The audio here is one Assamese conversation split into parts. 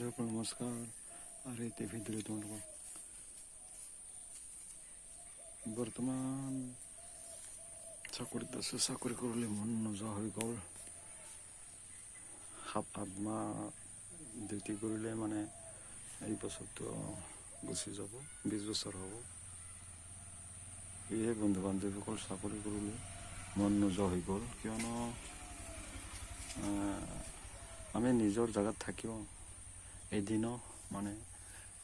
বান্ধৱীসকল নমস্কাৰ। আৰু এতিয়া ভিডিঅ'টো তোমালোকক বৰ্তমান চাকৰিত আছোঁ। চাকৰি কৰিলে মন নোযোৱা হৈ গ'ল। 7-8 মাহ ডিউটি কৰিলে মানে এই বছৰটো গুচি যাব, 20 বছৰ হ'ব। সেয়ে বন্ধু বান্ধৱীসকল চাকৰি কৰিলে মন নোযোৱা হৈ গ'ল, কিয়নো আমি নিজৰ জেগাত থাকিও এদিনো মানে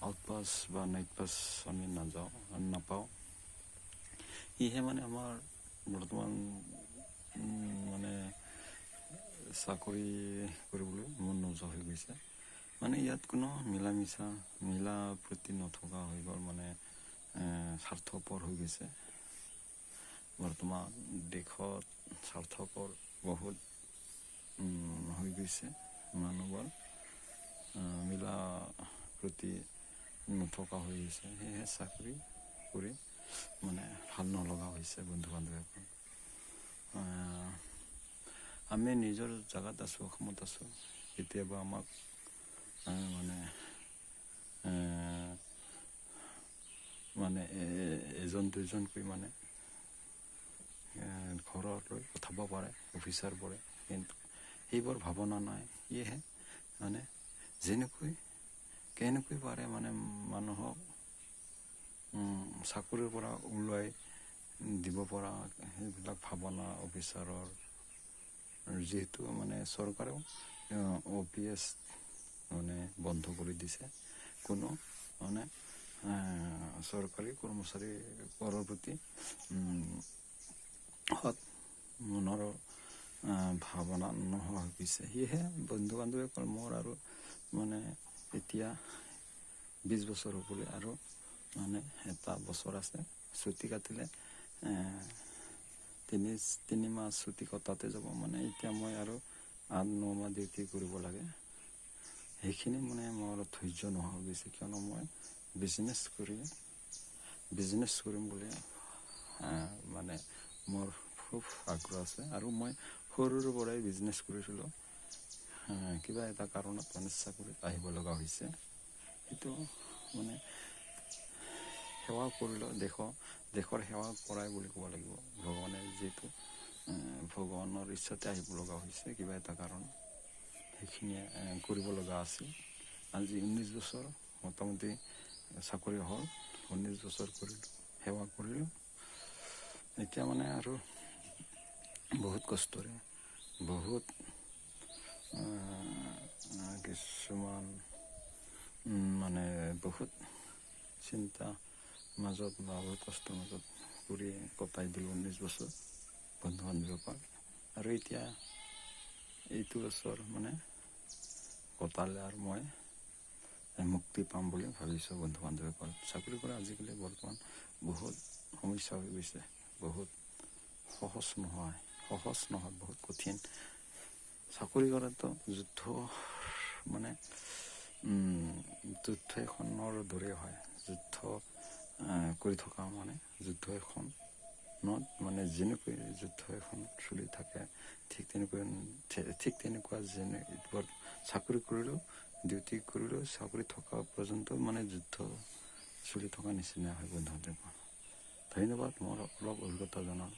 আউটপাছ বা নাইট পাছ আমি নাপাওঁ। সেয়েহে মানে আমাৰ বৰ্তমান মানে চাকৰি কৰিবলৈ মন নোযোৱা হৈ গৈছে। মানে ইয়াত কোনো মিলা প্ৰীতি নথকা হৈ গ'ল, মানে স্বাৰ্থপৰ হৈ গৈছে। বৰ্তমান দেশত স্বাৰ্থপৰ বহুত হৈ গৈছে। মানুহবোৰ মিলা প্ৰীতি নথকা হৈ গৈছে। সেয়েহে চাকৰি কৰি মানে ভাল নলগা হৈছে বন্ধু বান্ধৱীসকল। আমি নিজৰ জেগাত আছোঁ, অসমত আছোঁ। কেতিয়াবা আমাক মানে এজন দুজনকৈ মানে ঘৰলৈ পঠাব পাৰে অফিচাৰবোৰে, কিন্তু সেইবোৰ ভাৱনা নাই। সেয়েহে মানে কেনেকৈ পাৰে মানে মানুহক চাকৰিৰ পৰা ওলাই দিব পৰা সেইবিলাক ভাৱনা অফিচাৰৰ, যিহেতু মানে চৰকাৰেও OPS মানে বন্ধ কৰি দিছে। কোনো মানে চৰকাৰী কৰ্মচাৰীৰ প্ৰতি সৎ মনৰ ভাৱনা নোহোৱা হৈ গৈছে। সেয়েহে বন্ধু বান্ধৱীসকল, মোৰ আৰু মানে এতিয়া 20 বছৰ হ'বলৈ আৰু মানে এটা বছৰ আছে। ছুটি কাটিলে 3 মাহ ছুটি কটাতে যাব। মানে এতিয়া মই আৰু 8-9 মাহ ডিউটি কৰিব লাগে। সেইখিনি মানে মোৰ ধৈৰ্য নোহোৱা হৈ গৈছে, কিয়নো মই বিজনেছ কৰিম বুলি মানে মোৰ খুব আগ্ৰহ আছে। আৰু মই সৰুৰ পৰাই বিজনেছ কৰিছিলোঁ। কিবা এটা কাৰণত মানে চাকৰিত আহিব লগা হৈছে। সেইটো মানে সেৱা কৰিলোঁ, দেশৰ সেৱা কৰাই বুলি ক'ব লাগিব। ভগৱানে যিহেতু ভগৱানৰ ইচ্ছাতে আহিব লগা হৈছে কিবা এটা কাৰণ, সেইখিনিয়ে কৰিব লগা আছিল। আজি 19 বছৰ মোটামুটি চাকৰি হ'ল। 19 বছৰ কৰিলোঁ, সেৱা কৰিলোঁ। এতিয়া মানে আৰু বহুত কষ্টৰে, বহুত কিছুমান মানে বহুত চিন্তা মাজত বা বহুত কষ্টৰ মাজত কৰি কটাই দিলোঁ 19 বছৰ বন্ধু বান্ধৱীসকল। আৰু এতিয়া এইটো বছৰ মানে কটালে আৰু মই মুক্তি পাম বুলি ভাবিছোঁ বন্ধু বান্ধৱীসকল। চাকৰি কৰা আজিকালি বৰ্তমান বহুত সমস্যা হৈ গৈছে। বহুত সহজ নহয়, বহুত কঠিন। চাকৰি কৰাটো যুদ্ধ এখনৰ দৰে হয়। যুদ্ধ কৰি থকা মানে যুদ্ধ এখনত মানে যেনেকৈ যুদ্ধ এখন চলি থাকে, ঠিক তেনেকুৱা চাকৰি কৰিলেও, ডিউটি কৰিলেও, চাকৰি থকা পৰ্যন্ত মানে যুদ্ধ চলি থকা নিচিনা হয় বন্ধু বান্ধৱীসকল। ধন্যবাদ মোৰ অলপ অভিজ্ঞতা জনাল।